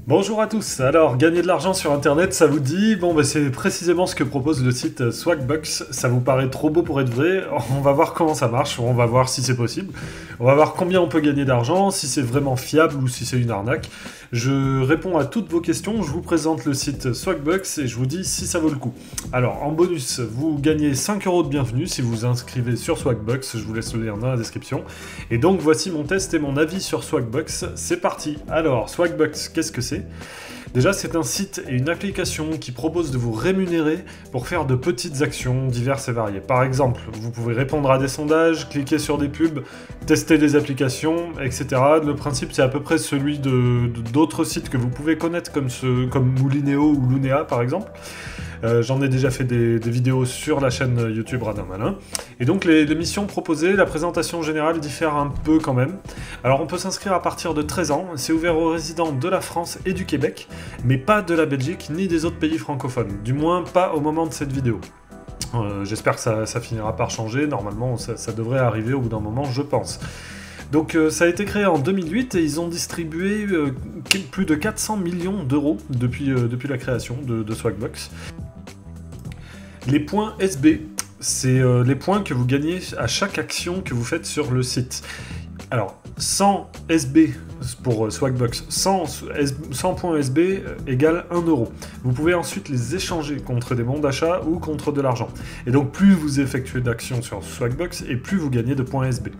Bonjour à tous, alors gagner de l'argent sur internet ça vous dit? Bon bah c'est précisément ce que propose le site Swagbucks, ça vous paraît trop beau pour être vrai? On va voir comment ça marche, on va voir si c'est possible, on va voir combien on peut gagner d'argent, si c'est vraiment fiable ou si c'est une arnaque. Je réponds à toutes vos questions, je vous présente le site Swagbucks et je vous dis si ça vaut le coup. Alors en bonus, vous gagnez 5 € de bienvenue si vous vous inscrivez sur Swagbucks, je vous laisse le lien dans la description. Et donc voici mon test et mon avis sur Swagbucks, c'est parti. Alors Swagbucks, qu'est-ce que c'est? Déjà, c'est un site et une application qui propose de vous rémunérer pour faire de petites actions diverses et variées. Par exemple, vous pouvez répondre à des sondages, cliquer sur des pubs, tester des applications, etc. Le principe, c'est à peu près celui d'autres sites que vous pouvez connaître comme Moulinéo ou Lunea, par exemple. J'en ai déjà fait des vidéos sur la chaîne YouTube Radin Malin. Et donc les missions proposées, la présentation générale diffère un peu quand même. Alors on peut s'inscrire à partir de 13 ans, c'est ouvert aux résidents de la France et du Québec, mais pas de la Belgique ni des autres pays francophones, du moins pas au moment de cette vidéo. J'espère que ça finira par changer, normalement ça devrait arriver au bout d'un moment, je pense. Donc ça a été créé en 2008 et ils ont distribué plus de 400 millions d'euros depuis la création de Swagbucks. Les points SB, c'est les points que vous gagnez à chaque action que vous faites sur le site. Alors, 100 SB pour Swagbucks, 100 points SB égale 1 €. Vous pouvez ensuite les échanger contre des bons d'achat ou contre de l'argent. Et donc, plus vous effectuez d'actions sur Swagbucks et plus vous gagnez de points SB.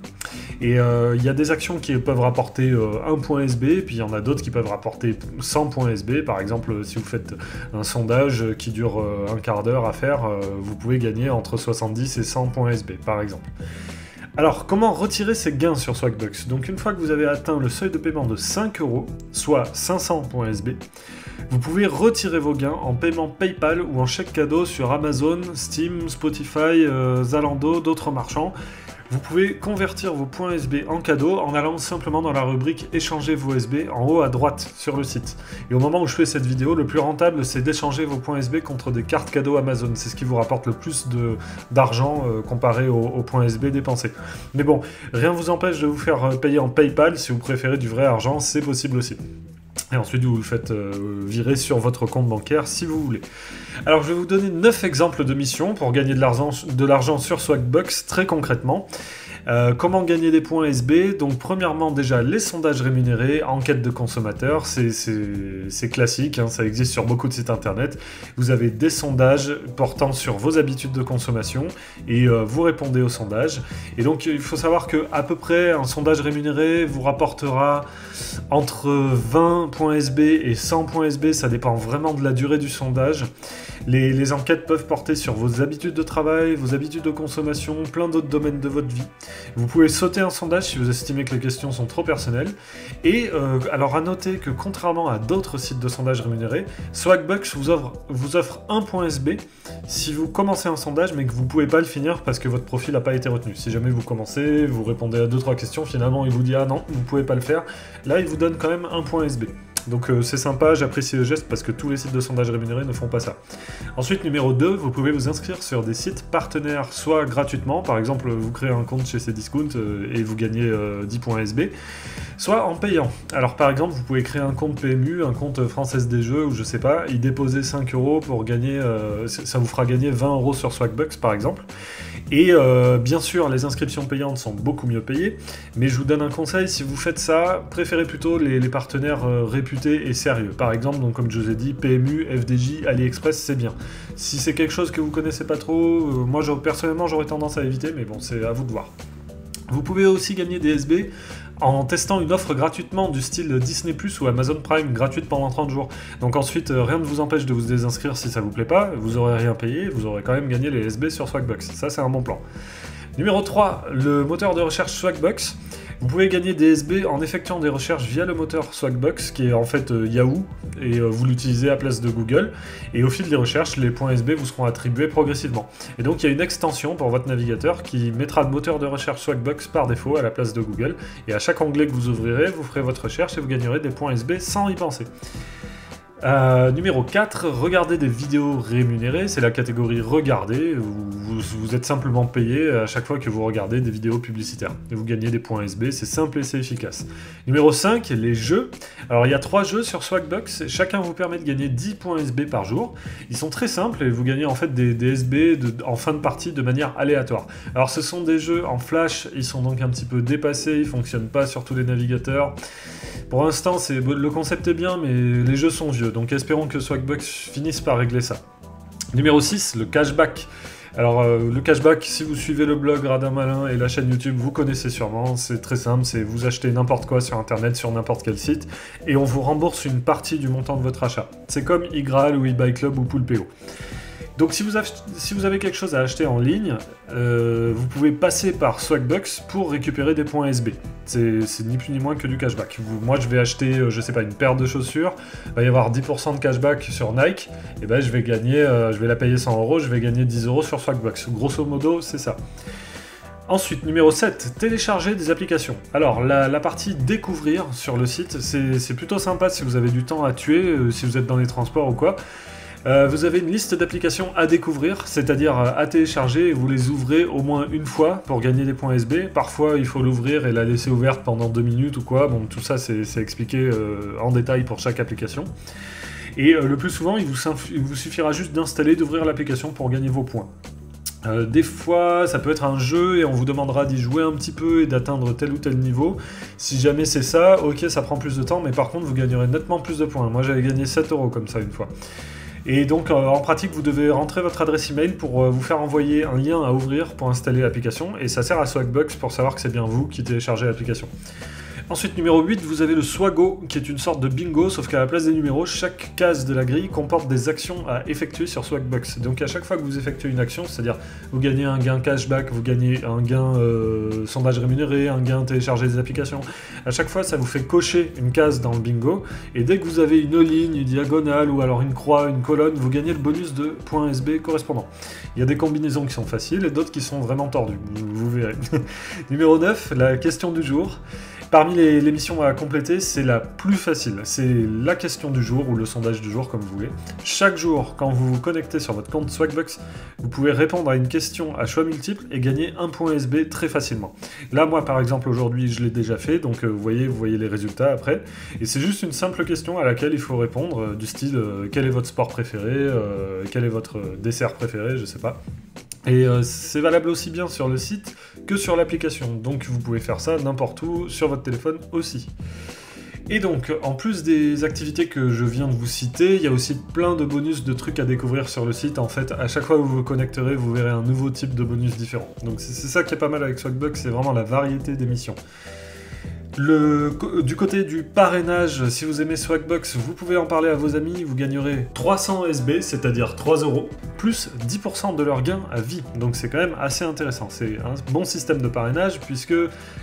Et il y a des actions qui peuvent rapporter 1 point SB, puis il y en a d'autres qui peuvent rapporter 100 points SB. Par exemple, si vous faites un sondage qui dure un quart d'heure à faire, vous pouvez gagner entre 70 et 100 points SB, par exemple. Alors, comment retirer ces gains sur Swagbucks? Donc, une fois que vous avez atteint le seuil de paiement de 5 €, soit 500 points SB, vous pouvez retirer vos gains en paiement PayPal ou en chèque cadeau sur Amazon, Steam, Spotify, Zalando, d'autres marchands. Vous pouvez convertir vos points SB en cadeau en allant simplement dans la rubrique « Échanger vos SB » en haut à droite sur le site. Et au moment où je fais cette vidéo, le plus rentable, c'est d'échanger vos points SB contre des cartes cadeaux Amazon. C'est ce qui vous rapporte le plus d'argent comparé aux points SB dépensés. Mais bon, rien ne vous empêche de vous faire payer en PayPal si vous préférez du vrai argent, c'est possible aussi. Et ensuite, vous le faites virer sur votre compte bancaire si vous voulez. Alors, je vais vous donner 9 exemples de missions pour gagner de l'argent sur Swagbucks, très concrètement. Comment gagner des points SB? Donc premièrement déjà les sondages rémunérés, enquête de consommateurs, c'est classique, hein, ça existe sur beaucoup de sites internet. Vous avez des sondages portant sur vos habitudes de consommation et vous répondez aux sondages. Et donc il faut savoir que à peu près un sondage rémunéré vous rapportera entre 20 points SB et 100 points SB, ça dépend vraiment de la durée du sondage. Les enquêtes peuvent porter sur vos habitudes de travail, vos habitudes de consommation, plein d'autres domaines de votre vie. Vous pouvez sauter un sondage si vous estimez que les questions sont trop personnelles. Et alors à noter que contrairement à d'autres sites de sondage rémunérés, Swagbucks vous offre 1 point SB si vous commencez un sondage mais que vous ne pouvez pas le finir parce que votre profil n'a pas été retenu. Si jamais vous commencez, vous répondez à 2-3 questions, finalement il vous dit « Ah non, vous ne pouvez pas le faire », là il vous donne quand même 1 point SB. Donc c'est sympa, j'apprécie le geste parce que tous les sites de sondage rémunérés ne font pas ça. Ensuite, numéro 2, vous pouvez vous inscrire sur des sites partenaires, soit gratuitement, par exemple vous créez un compte chez Cdiscount et vous gagnez 10 points SB, soit en payant. Alors par exemple, vous pouvez créer un compte PMU, un compte Française des Jeux, ou je sais pas, y déposer 5 € pour gagner, ça vous fera gagner 20 € sur Swagbucks par exemple. Et bien sûr, les inscriptions payantes sont beaucoup mieux payées, mais je vous donne un conseil, si vous faites ça, préférez plutôt les partenaires réputés et sérieux. Par exemple, donc, comme je vous ai dit, PMU, FDJ, AliExpress, c'est bien. Si c'est quelque chose que vous connaissez pas trop, moi personnellement j'aurais tendance à éviter, mais bon, c'est à vous de voir. Vous pouvez aussi gagner des SB en testant une offre gratuitement du style Disney+ ou Amazon Prime gratuite pendant 30 jours. Donc ensuite, rien ne vous empêche de vous désinscrire si ça vous plaît pas, vous aurez rien payé, vous aurez quand même gagné les SB sur Swagbucks. Ça, c'est un bon plan. Numéro 3, le moteur de recherche Swagbucks. Vous pouvez gagner des SB en effectuant des recherches via le moteur Swagbucks, qui est en fait Yahoo, et vous l'utilisez à place de Google. Et au fil des recherches, les points SB vous seront attribués progressivement. Et donc il y a une extension pour votre navigateur qui mettra le moteur de recherche Swagbucks par défaut à la place de Google. Et à chaque onglet que vous ouvrirez, vous ferez votre recherche et vous gagnerez des points SB sans y penser. Numéro 4, regarder des vidéos rémunérées, c'est la catégorie regarder, vous êtes simplement payé à chaque fois que vous regardez des vidéos publicitaires. Et vous gagnez des points SB, c'est simple et c'est efficace. Numéro 5, les jeux. Alors il y a 3 jeux sur Swagbucks, chacun vous permet de gagner 10 points SB par jour. Ils sont très simples et vous gagnez en fait des SB en fin de partie de manière aléatoire. Alors ce sont des jeux en flash, ils sont donc un petit peu dépassés, ils fonctionnent pas sur tous les navigateurs. Pour l'instant, le concept est bien, mais les jeux sont vieux, donc espérons que Swagbucks finisse par régler ça. Numéro 6, le cashback. Alors, le cashback, si vous suivez le blog Radin Malin et la chaîne YouTube, vous connaissez sûrement, c'est très simple, c'est vous achetez n'importe quoi sur Internet, sur n'importe quel site, et on vous rembourse une partie du montant de votre achat. C'est comme iGraal ou eBay Club ou Poolpeo. Donc si vous avez quelque chose à acheter en ligne, vous pouvez passer par Swagbucks pour récupérer des points SB. C'est ni plus ni moins que du cashback. Moi je vais acheter, je sais pas, une paire de chaussures, il va y avoir 10% de cashback sur Nike, et ben je vais gagner, je vais la payer 100 €, je vais gagner 10 € sur Swagbucks. Grosso modo, c'est ça. Ensuite, numéro 7, télécharger des applications. Alors, la partie découvrir sur le site, c'est plutôt sympa si vous avez du temps à tuer, si vous êtes dans les transports ou quoi. Vous avez une liste d'applications à découvrir, c'est-à-dire à télécharger, et vous les ouvrez au moins une fois pour gagner des points SB. Parfois, il faut l'ouvrir et la laisser ouverte pendant 2 minutes ou quoi. Bon, tout ça, c'est expliqué en détail pour chaque application. Et le plus souvent, il vous suffira juste d'installer, d'ouvrir l'application pour gagner vos points. Des fois, ça peut être un jeu et on vous demandera d'y jouer un petit peu et d'atteindre tel ou tel niveau. Si jamais c'est ça, ok, ça prend plus de temps, mais par contre, vous gagnerez nettement plus de points. Moi, j'avais gagné 7 € comme ça une fois. Et donc en pratique, vous devez rentrer votre adresse email pour vous faire envoyer un lien à ouvrir pour installer l'application, et ça sert à Swagbucks pour savoir que c'est bien vous qui téléchargez l'application. Ensuite, numéro 8, vous avez le Swago, qui est une sorte de bingo, sauf qu'à la place des numéros, chaque case de la grille comporte des actions à effectuer sur Swagbucks. Donc à chaque fois que vous effectuez une action, c'est-à-dire vous gagnez un gain cashback, vous gagnez un gain sondage rémunéré, un gain télécharger des applications, à chaque fois ça vous fait cocher une case dans le bingo, et dès que vous avez une ligne, une diagonale, ou alors une croix, une colonne, vous gagnez le bonus de points SB correspondant. Il y a des combinaisons qui sont faciles et d'autres qui sont vraiment tordues, vous verrez. Numéro 9, la question du jour. Parmi les missions à compléter, c'est la plus facile. C'est la question du jour ou le sondage du jour, comme vous voulez. Chaque jour, quand vous vous connectez sur votre compte Swagbucks, vous pouvez répondre à une question à choix multiples et gagner un point SB très facilement. Là, moi, par exemple, aujourd'hui, je l'ai déjà fait, donc vous voyez les résultats après. Et c'est juste une simple question à laquelle il faut répondre, du style quel est votre sport préféré, quel est votre dessert préféré, je sais pas. Et c'est valable aussi bien sur le site que sur l'application, donc vous pouvez faire ça n'importe où, sur votre téléphone aussi. Et donc, en plus des activités que je viens de vous citer, il y a aussi plein de bonus, de trucs à découvrir sur le site. En fait, à chaque fois que vous vous connecterez, vous verrez un nouveau type de bonus différent. Donc c'est ça qui est pas mal avec Swagbucks, c'est vraiment la variété des missions. Du côté du parrainage, si vous aimez Swagbucks, vous pouvez en parler à vos amis, vous gagnerez 300 SB, c'est-à-dire 3 €, plus 10% de leur gain à vie. Donc c'est quand même assez intéressant. C'est un bon système de parrainage, puisque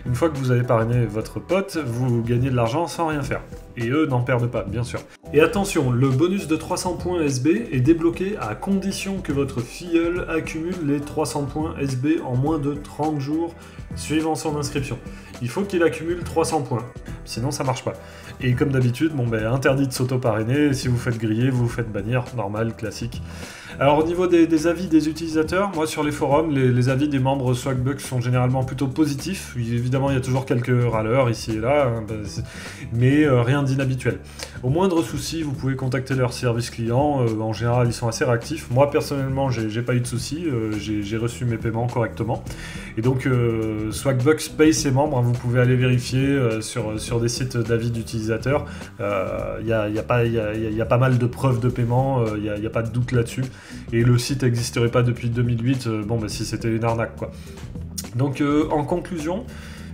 une fois que vous avez parrainé votre pote, vous gagnez de l'argent sans rien faire. Et eux n'en perdent pas, bien sûr. Et attention, le bonus de 300 points SB est débloqué à condition que votre filleul accumule les 300 points SB en moins de 30 jours suivant son inscription. Il faut qu'il accumule 300 points, sinon ça marche pas. Et comme d'habitude, interdit de s'auto-parrainer, si vous faites griller, vous vous faites bannir, normal, classique. Alors au niveau des avis des utilisateurs, moi sur les forums, les avis des membres Swagbucks sont généralement plutôt positifs. Évidemment, il y a toujours quelques râleurs ici et là, mais rien d'inhabituel. Au moindre souci, vous pouvez contacter leur service client, en général ils sont assez réactifs. Moi personnellement, j'ai pas eu de soucis, j'ai reçu mes paiements correctement. Et donc Swagbucks paye ses membres, vous pouvez aller vérifier sur des sites d'avis d'utilisateurs. Il y a pas mal de preuves de paiement, il n'y a pas de doute là-dessus. Et le site n'existerait pas depuis 2008, si c'était une arnaque quoi. Donc en conclusion,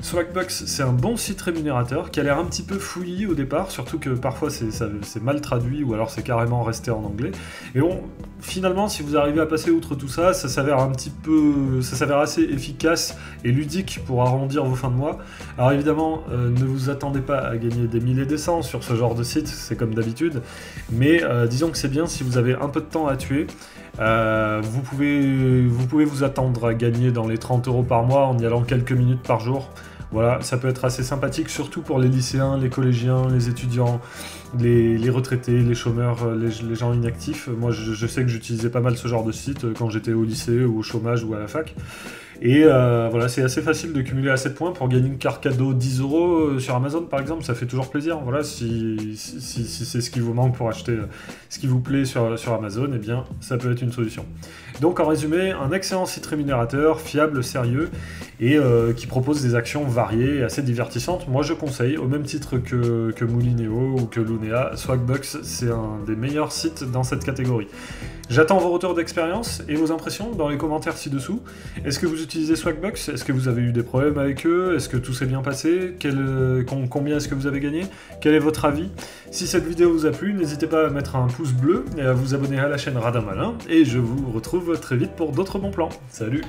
Swagbucks c'est un bon site rémunérateur qui a l'air un petit peu fouillis au départ, surtout que parfois c'est mal traduit ou alors c'est carrément resté en anglais. Et finalement, si vous arrivez à passer outre tout ça, ça s'avère assez efficace et ludique pour arrondir vos fins de mois. Alors évidemment, ne vous attendez pas à gagner des 1000 et des 100 sur ce genre de site, c'est comme d'habitude, mais disons que c'est bien si vous avez un peu de temps à tuer. Vous pouvez vous attendre à gagner dans les 30 € par mois en y allant quelques minutes par jour. Voilà, ça peut être assez sympathique, surtout pour les lycéens, les collégiens, les étudiants, les retraités, les chômeurs, les gens inactifs. Moi, je sais que j'utilisais pas mal ce genre de site quand j'étais au lycée ou au chômage ou à la fac. Et voilà, c'est assez facile de cumuler assez de points pour gagner une carte cadeau 10 euros sur Amazon par exemple, ça fait toujours plaisir. Voilà, si c'est ce qui vous manque pour acheter ce qui vous plaît sur Amazon, eh bien ça peut être une solution. Donc en résumé, un excellent site rémunérateur, fiable, sérieux et qui propose des actions variées et assez divertissantes. Moi je conseille, au même titre que Moulinéo ou que Lunea, Swagbucks c'est un des meilleurs sites dans cette catégorie. J'attends vos retours d'expérience et vos impressions dans les commentaires ci-dessous. Est-ce que vous utilisez Swagbucks? Est-ce que vous avez eu des problèmes avec eux? Est-ce que tout s'est bien passé? Combien est-ce que vous avez gagné? Quel est votre avis? Si cette vidéo vous a plu, n'hésitez pas à mettre un pouce bleu et à vous abonner à la chaîne Radin Malin. Et je vous retrouve très vite pour d'autres bons plans. Salut!